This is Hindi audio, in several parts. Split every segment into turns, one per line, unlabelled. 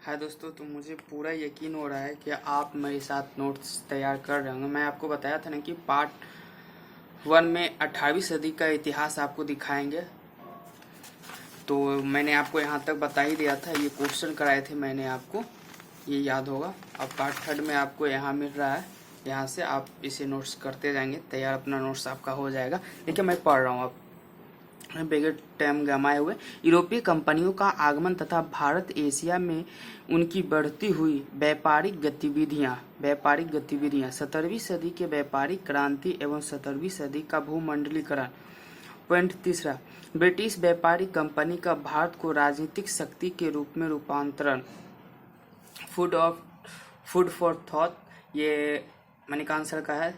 हाय दोस्तों, तो मुझे पूरा यकीन हो रहा है कि आप मेरे साथ नोट्स तैयार कर रहे होंगे। मैं आपको बताया था ना कि पार्ट 1 में 18वीं सदी का इतिहास आपको दिखाएंगे। तो मैंने आपको यहाँ तक बता ही दिया था, ये क्वेश्चन कराए थे मैंने आपको, ये याद होगा। अब पार्ट 3 में आपको यहाँ मिल रहा है, यहाँ से आप इसे नोट्स करते जाएंगे, तैयार अपना नोट्स आपका हो जाएगा। देखिए मैं पढ़ रहा हूँ अब बगैर टाइम गंवाए हुए। यूरोपीय कंपनियों का आगमन तथा भारत एशिया में उनकी बढ़ती हुई व्यापारिक गतिविधियां 17वीं सदी के व्यापारिक क्रांति एवं 17वीं सदी का भूमंडलीकरण। पॉइंट तीसरा, ब्रिटिश व्यापारिक कंपनी का भारत को राजनीतिक शक्ति के रूप में रूपांतरण। फूड फॉर थॉट, ये मणिका आंसर का है।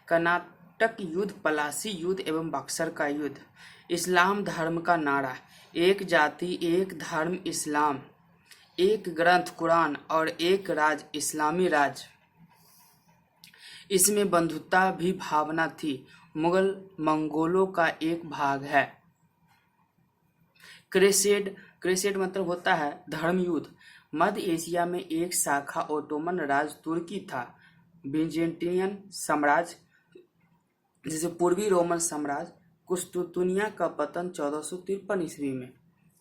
कर्नाटक युद्ध, पलासी युद्ध एवं बक्सर का युद्ध। इस्लाम धर्म का नारा, एक जाति एक धर्म इस्लाम, एक ग्रंथ कुरान और एक राज इस्लामी राज। इसमें बंधुता भी भावना थी, मुगल मंगोलों का एक भाग है। क्रेसेड मतलब होता है धर्म युद्ध। मध्य एशिया में एक शाखा ओटोमन राज तुर्की था। बिजेंटियन साम्राज्य जैसे पूर्वी रोमन साम्राज्य। कुस्तुतुनिया का पतन 1453 ईस्वी में।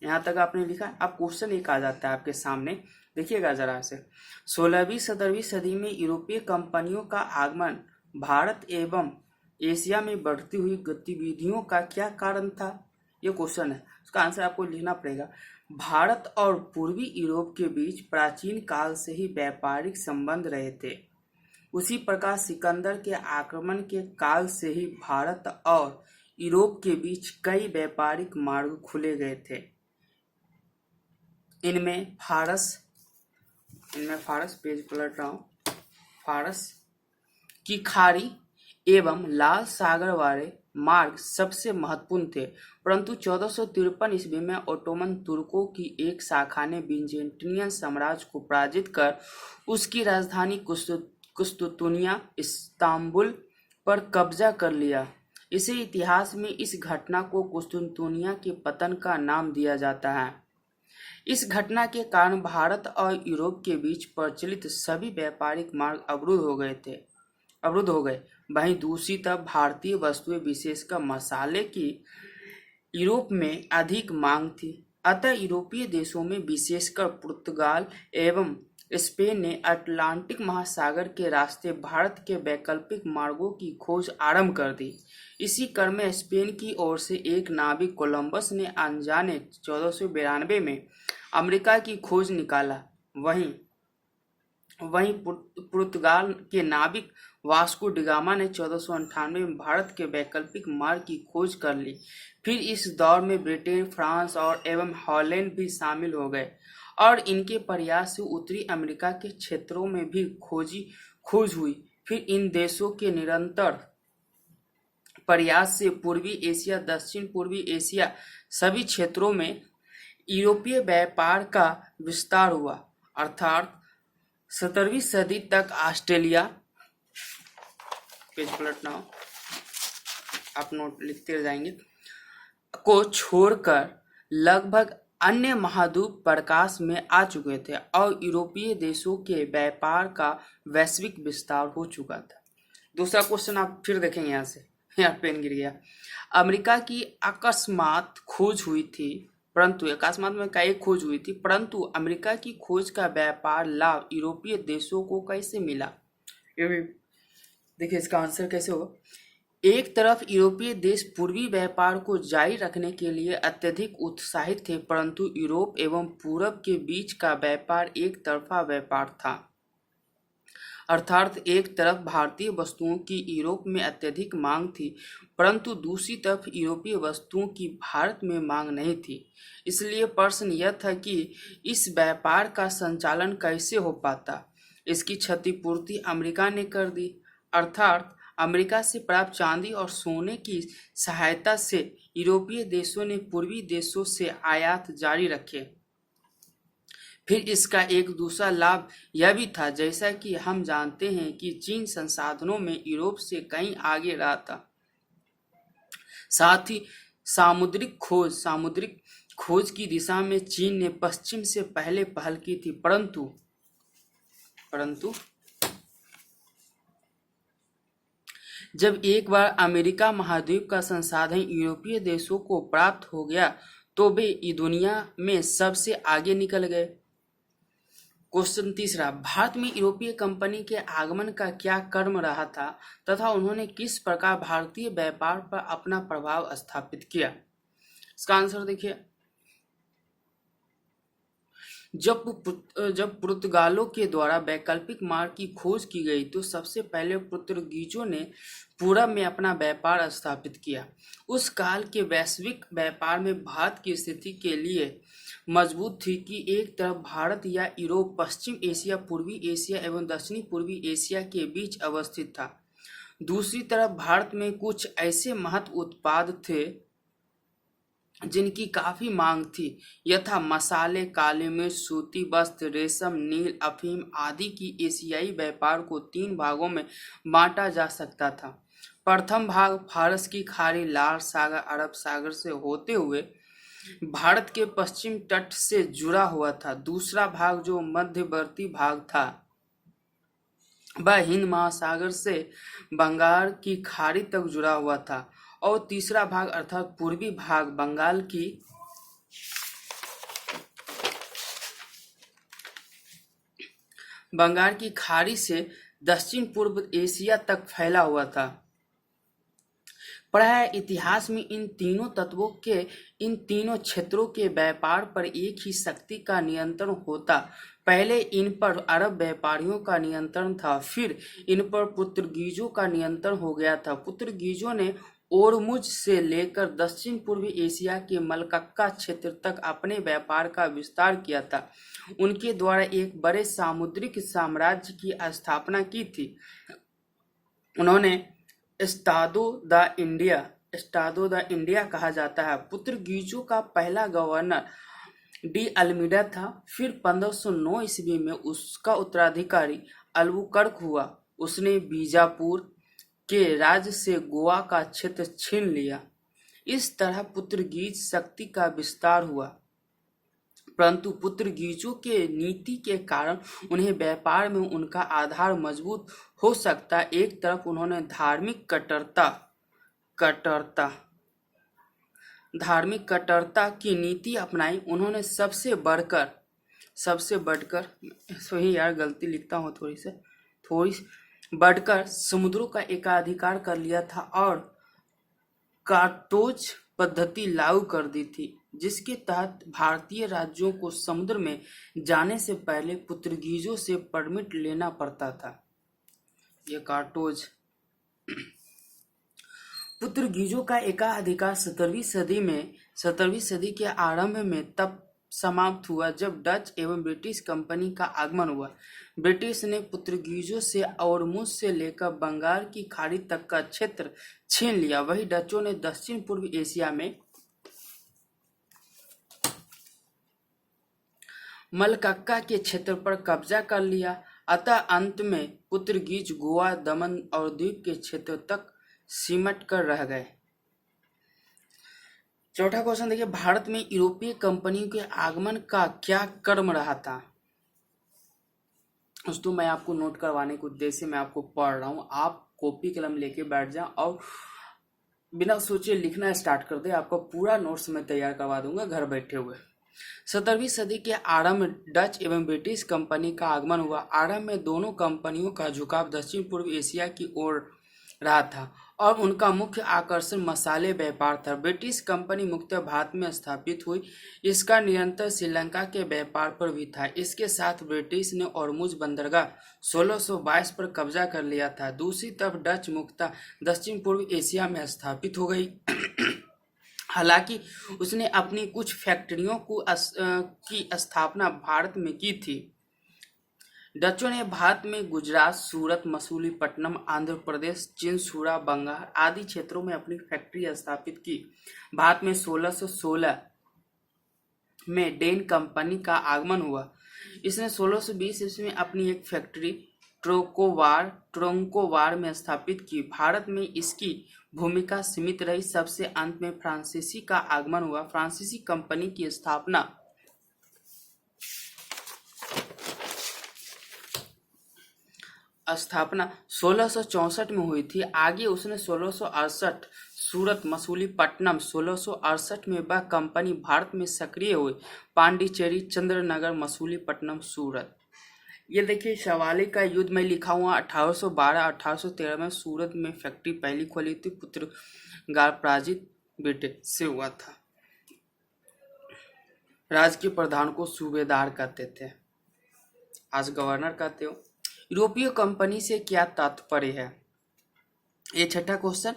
यहाँ तक आपने लिखा। अब क्वेश्चन एक आ जाता है आपके सामने, देखिएगा जरा से। 16वीं 17वीं सदी में यूरोपीय कंपनियों का आगमन भारत एवं एशिया में बढ़ती हुई गतिविधियों का क्या कारण था? ये क्वेश्चन है, उसका आंसर आपको लिखना पड़ेगा। भारत और पूर्वी यूरोप के बीच प्राचीन काल से ही व्यापारिक संबंध रहे थे। उसी प्रकार सिकंदर के आक्रमण के काल से ही भारत और यूरोप के बीच कई व्यापारिक मार्ग खुले गए थे। इनमें फारस, पेज पलट रहा हूँ, फारस की खाड़ी एवं लाल सागर वाले मार्ग सबसे महत्वपूर्ण थे। परंतु 1453 ईस्वी में ओटोमन तुर्कों की एक शाखा ने बिजेंटियन साम्राज्य को पराजित कर उसकी राजधानी कुस्तुतुनिया इस्तांबुल पर कब्जा कर लिया। इसे इतिहास में इस घटना को कुस्तुतुनिया के पतन का नाम दिया जाता है। इस घटना के कारण भारत और यूरोप के बीच प्रचलित सभी व्यापारिक मार्ग अवरुद्ध हो गए। वहीं दूसरी तरफ भारतीय वस्तुएं, विशेषकर मसाले की यूरोप में अधिक मांग थी। अतः यूरोपीय देशों में, विशेषकर पुर्तगाल एवं स्पेन ने अटलांटिक महासागर के रास्ते भारत के वैकल्पिक मार्गों की खोज आरंभ कर दी। इसी क्रम में स्पेन की ओर से एक नाविक कोलंबस ने अनजाने 1492 में अमेरिका की खोज निकाला। वहीं पुर्तगाल के नाविक वास्को डिगामा ने 1498 में भारत के वैकल्पिक मार्ग की खोज कर ली। फिर इस दौर में ब्रिटेन, फ्रांस और एवं हॉलैंड भी शामिल हो गए और इनके प्रयास से उत्तरी अमेरिका के क्षेत्रों में भी खोज हुई। फिर इन देशों के निरंतर प्रयास से पूर्वी एशिया, दक्षिण पूर्वी एशिया सभी क्षेत्रों में यूरोपीय व्यापार का विस्तार हुआ। अर्थात 17वीं सदी तक ऑस्ट्रेलिया, पेज पलटना हो, आप नोट लिखते जाएंगे, को छोड़कर लगभग अन्य महाद्वीप प्रकाश में आ चुके थे और यूरोपीय देशों के व्यापार का वैश्विक विस्तार हो चुका था। दूसरा क्वेश्चन आप फिर देखेंगे, यहाँ से यहाँ पेन गिर गया। अमेरिका की अकस्मात खोज हुई थी, परंतु अकस्मात में कई खोज हुई थी, परंतु अमेरिका की खोज का व्यापार लाभ यूरोपीय देशों को कैसे मिला? ये भी देखिए, इसका आंसर कैसे होगा। एक तरफ यूरोपीय देश पूर्वी व्यापार को जारी रखने के लिए अत्यधिक उत्साहित थे, परंतु यूरोप एवं पूरब के बीच का व्यापार एक तरफा व्यापार था। अर्थात एक तरफ भारतीय वस्तुओं की यूरोप में अत्यधिक मांग थी, परंतु दूसरी तरफ यूरोपीय वस्तुओं की भारत में मांग नहीं थी। इसलिए प्रश्न यह था कि इस व्यापार का संचालन कैसे हो पाता। इसकी क्षतिपूर्ति अमेरिका ने कर दी। अर्थात अमेरिका से प्राप्त चांदी और सोने की सहायता से यूरोपीय देशों ने पूर्वी देशों से आयात जारी रखे। फिर इसका एक दूसरा लाभ यह भी था, जैसा कि हम जानते हैं कि चीन संसाधनों में यूरोप से कहीं आगे रहा था। साथ ही सामुद्रिक खोज की दिशा में चीन ने पश्चिम से पहले पहल की थी, परंतु जब एक बार अमेरिका महाद्वीप का संसाधन यूरोपीय देशों को प्राप्त हो गया तो वे दुनिया में सबसे आगे निकल गए। क्वेश्चन तीसरा, भारत में यूरोपीय कंपनी के आगमन का क्या क्रम रहा था तथा उन्होंने किस प्रकार भारतीय व्यापार पर अपना प्रभाव स्थापित किया। इसका आंसर देखिए, जब पुर्तगालों के द्वारा वैकल्पिक मार्ग की खोज की गई तो सबसे पहले पुर्तगीजों ने पूरब में अपना व्यापार स्थापित किया। उस काल के वैश्विक व्यापार में भारत की स्थिति के लिए मजबूत थी कि एक तरफ भारत या यूरोप पश्चिम एशिया, पूर्वी एशिया एवं दक्षिणी पूर्वी एशिया के बीच अवस्थित था। दूसरी तरफ भारत में कुछ ऐसे महत्व उत्पाद थे जिनकी काफी मांग थी, यथा मसाले, काली मिर्च, सूती वस्त्र, रेशम, नील, अफीम आदि की एशियाई व्यापार को 3 भागों में बांटा जा सकता था। प्रथम भाग फारस की खाड़ी, लाल सागर, अरब सागर से होते हुए भारत के पश्चिम तट से जुड़ा हुआ था। दूसरा भाग जो मध्यवर्ती भाग था वह हिंद महासागर से बंगाल की खाड़ी तक जुड़ा हुआ था और तीसरा भाग अर्थात पूर्वी भाग बंगाल की खाड़ी से दक्षिण पूर्व एशिया तक फैला हुआ था। प्राय इतिहास में इन तीनों क्षेत्रों के व्यापार पर एक ही शक्ति का नियंत्रण होता। पहले इन पर अरब व्यापारियों का नियंत्रण था, फिर इन पर पुर्तगीजों का नियंत्रण हो गया था। पुर्तगीजों ने ओरमुज से लेकर दक्षिण पूर्वी एशिया के मलक्का क्षेत्र तक अपने व्यापार का विस्तार किया था। उनके द्वारा एक बड़े सामुद्रिक साम्राज्य की स्थापना की थी। उन्होंने एस्टादो द इंडिया कहा जाता है। पुर्तगीजों का पहला गवर्नर डी अल्मीडा था। फिर 1509 ईस्वी में उसका उत्तराधिकारी अल्बुकर्क हुआ। उसने बीजापुर के राज्य से गोवा का क्षेत्र छीन लिया। इस तरह पुर्तगीज शक्ति का विस्तार हुआ, परंतु पुर्तगीजों के नीति के कारण उन्हें व्यापार में उनका आधार मजबूत हो सकता। एक तरफ उन्होंने धार्मिक कट्टरता की नीति अपनाई। उन्होंने सबसे बढ़कर सही यार गलती लिखता हूँ थोड़ी बढ़कर समुद्रों का एकाधिकार कर लिया था और कार्टोज पद्धति लागू कर दी थी, जिसके तहत भारतीय राज्यों को समुद्र में जाने से पहले पुर्तगीजों से परमिट लेना पड़ता था। यह कार्टोज पुर्तगीजों का एकाधिकार 17वीं सदी के आरंभ में तब समाप्त हुआ जब डच एवं ब्रिटिश कंपनी का आगमन हुआ। ब्रिटिश ने पुर्तगीजों से ओरमुज से लेकर बंगाल की खाड़ी तक का क्षेत्र छीन लिया। वहीं डचों ने दक्षिण पूर्व एशिया में मलक्का के क्षेत्र पर कब्जा कर लिया। अतः अंत में पुर्तगीज गोवा, दमन और द्वीप के क्षेत्र तक सिमट कर रह गए। चौथा क्वेश्चन देखिए, भारत में यूरोपीय कंपनियों के आगमन का क्या क्रम रहा था। दोस्तों मैं आपको नोट करवाने के उद्देश्य से मैं आपको पढ़ रहा हूँ। आप कॉपी कलम लेके बैठ जाएं और बिना सोचे लिखना स्टार्ट कर दे। आपका पूरा नोट्स मैं तैयार करवा दूंगा घर बैठे हुए। 17वीं सदी के आरंभ में डच एवं ब्रिटिश कंपनी का आगमन हुआ। आरंभ में दोनों कंपनियों का झुकाव दक्षिण पूर्व एशिया की ओर रहा था और उनका मुख्य आकर्षण मसाले व्यापार था। ब्रिटिश कंपनी मुख्यतः भारत में स्थापित हुई। इसका नियंत्रण श्रीलंका के व्यापार पर भी था। इसके साथ ब्रिटिश ने ओरमुज बंदरगाह 1622 पर कब्जा कर लिया था। दूसरी तरफ डच मुख्यतः दक्षिण पूर्व एशिया में स्थापित हो गई। हालांकि उसने अपनी कुछ फैक्ट्रियों की स्थापना भारत में की थी। डचों ने भारत में गुजरात, सूरत, मसूलीपट्टनम, आंध्र प्रदेश, चिनसुरा, बंगाल आदि क्षेत्रों में अपनी फैक्ट्री स्थापित की। भारत में 1616 में डेन कंपनी का आगमन हुआ। इसने 1620 ईस्वी में अपनी एक फैक्ट्री ट्रोंकोवार में स्थापित की। भारत में इसकी भूमिका सीमित रही। सबसे अंत में फ्रांसीसी का आगमन हुआ। फ्रांसीसी कंपनी की स्थापना 1664 में हुई थी। आगे उसने 1668 सूरत, मसूलीपट्टनम। 1668 में वह कंपनी भारत में सक्रिय हुई। पांडिचेरी, चंद्रनगर, मसूलीपट्टनम, सूरत। ये देखिए सवाली का युद्ध में लिखा हुआ 1812-1813 में सूरत में फैक्ट्री पहली खोली थी। पुर्तगाल पराजित बेटे से हुआ था। राज्य के प्रधान को सूबेदार कहते थे, आज गवर्नर कहते हो। यूरोपीय कंपनी से क्या तात्पर्य है? ये छठा क्वेश्चन।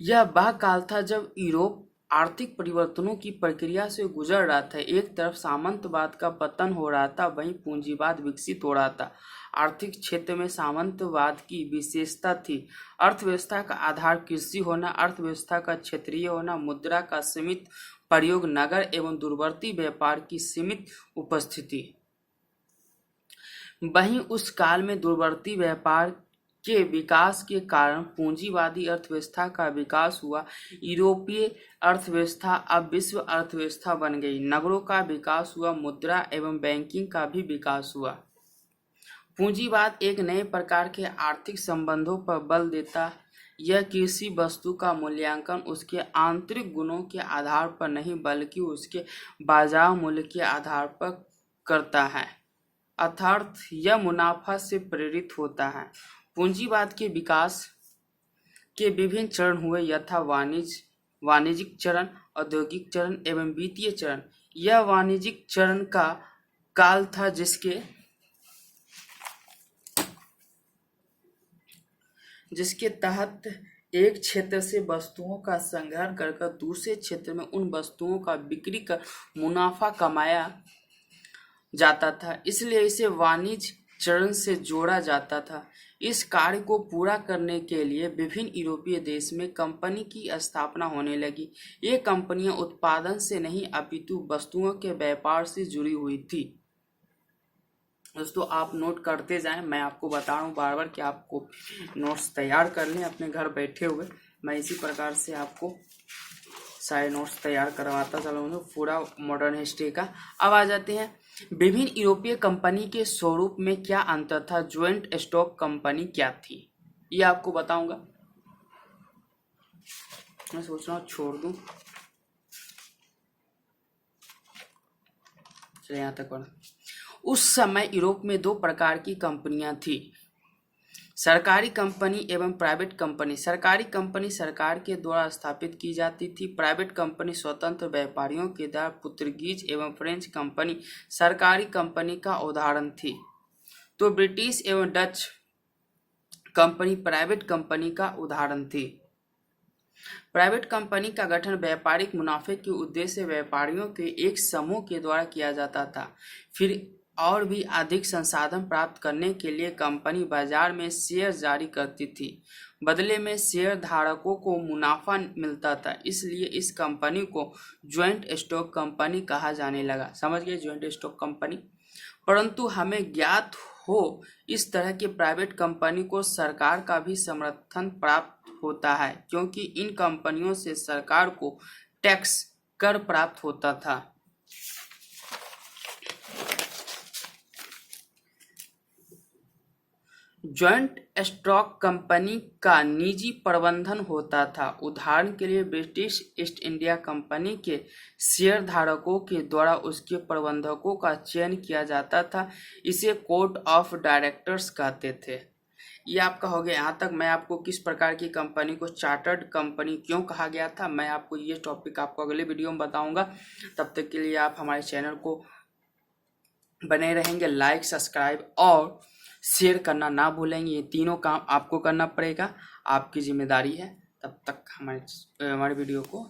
यह वह काल था जब यूरोप आर्थिक परिवर्तनों की प्रक्रिया से गुजर रहा था। एक तरफ सामंतवाद का पतन हो रहा था, वहीं पूंजीवाद विकसित हो रहा था। आर्थिक क्षेत्र में सामंतवाद की विशेषता थी अर्थव्यवस्था का आधार कृषि होना, अर्थव्यवस्था का क्षेत्रीय होना, मुद्रा का सीमित प्रयोग, नगर एवं दूरवर्ती व्यापार की सीमित उपस्थिति। वहीं उस काल में दूरवर्ती व्यापार के विकास के कारण पूंजीवादी अर्थव्यवस्था का विकास हुआ। यूरोपीय अर्थव्यवस्था अब विश्व अर्थव्यवस्था बन गई। नगरों का विकास हुआ, मुद्रा एवं बैंकिंग का भी विकास हुआ। पूंजीवाद एक नए प्रकार के आर्थिक संबंधों पर बल देता। यह किसी वस्तु का मूल्यांकन उसके आंतरिक गुणों के आधार पर नहीं बल्कि उसके बाजार मूल्य के आधार पर करता है, अर्थात यह मुनाफा से प्रेरित होता है। पूंजीवाद के विकास के विभिन्न चरण हुए, यथा वाणिज्यिक चरण, औद्योगिक चरण एवं वित्तीय चरण। यह वाणिज्यिक चरण का काल था जिसके तहत एक क्षेत्र से वस्तुओं का संग्रहण कर दूसरे क्षेत्र में उन वस्तुओं का बिक्री कर मुनाफा कमाया जाता था, इसलिए इसे वाणिज्य चरण से जोड़ा जाता था। इस कार्य को पूरा करने के लिए विभिन्न यूरोपीय देश में कंपनी की स्थापना होने लगी। ये कंपनियां उत्पादन से नहीं अपितु वस्तुओं के व्यापार से जुड़ी हुई थी। दोस्तों आप नोट करते जाएं, मैं आपको बता रहा हूँ बार बार कि आपको नोट्स तैयार कर लें अपने घर बैठे हुए। मैं इसी प्रकार से आपको सारे नोट्स तैयार करवाता चलूँगा पूरा मॉडर्न हिस्ट्री का। अब आ जाते हैं विभिन्न यूरोपीय कंपनी के स्वरूप में क्या अंतर था। ज्वाइंट स्टॉक कंपनी क्या थी, ये आपको बताऊंगा। मैं सोच रहा हूँ छोड़ दूं, चलिए यहाँ तक पढ़ा। उस समय यूरोप में दो प्रकार की कंपनियां थी, सरकारी कंपनी एवं प्राइवेट कंपनी। सरकारी कंपनी सरकार के द्वारा स्थापित की जाती थी। प्राइवेट कंपनी स्वतंत्र व्यापारियों के द्वारा। पुर्तगीज एवं फ्रेंच कंपनी सरकारी कंपनी का उदाहरण थी, तो ब्रिटिश एवं डच कंपनी प्राइवेट कंपनी का उदाहरण थी। प्राइवेट कंपनी का गठन व्यापारिक मुनाफे के उद्देश्य से व्यापारियों के एक समूह के द्वारा किया जाता था। फिर और भी अधिक संसाधन प्राप्त करने के लिए कंपनी बाजार में शेयर जारी करती थी। बदले में शेयर धारकों को मुनाफा मिलता था, इसलिए इस कंपनी को ज्वाइंट स्टॉक कंपनी कहा जाने लगा। समझ गए, ज्वाइंट स्टॉक कंपनी। परंतु हमें ज्ञात हो इस तरह की प्राइवेट कंपनी को सरकार का भी समर्थन प्राप्त होता है, क्योंकि इन कंपनियों से सरकार को टैक्स कर प्राप्त होता था। ज्वाइंट स्टॉक कंपनी का निजी प्रबंधन होता था। उदाहरण के लिए ब्रिटिश ईस्ट इंडिया कंपनी के शेयर धारकों के द्वारा उसके प्रबंधकों का चयन किया जाता था। इसे कोर्ट ऑफ डायरेक्टर्स कहते थे। ये आपका हो गया। यहाँ तक मैं आपको किस प्रकार की कंपनी को चार्टर्ड कंपनी क्यों कहा गया था, मैं आपको ये टॉपिक आपको अगले वीडियो में बताऊंगा। तब तक के लिए आप हमारे चैनल को बने रहेंगे, लाइक, सब्सक्राइब और शेयर करना ना भूलेंगे। ये तीनों काम आपको करना पड़ेगा, आपकी जिम्मेदारी है। तब तक हमारे वीडियो को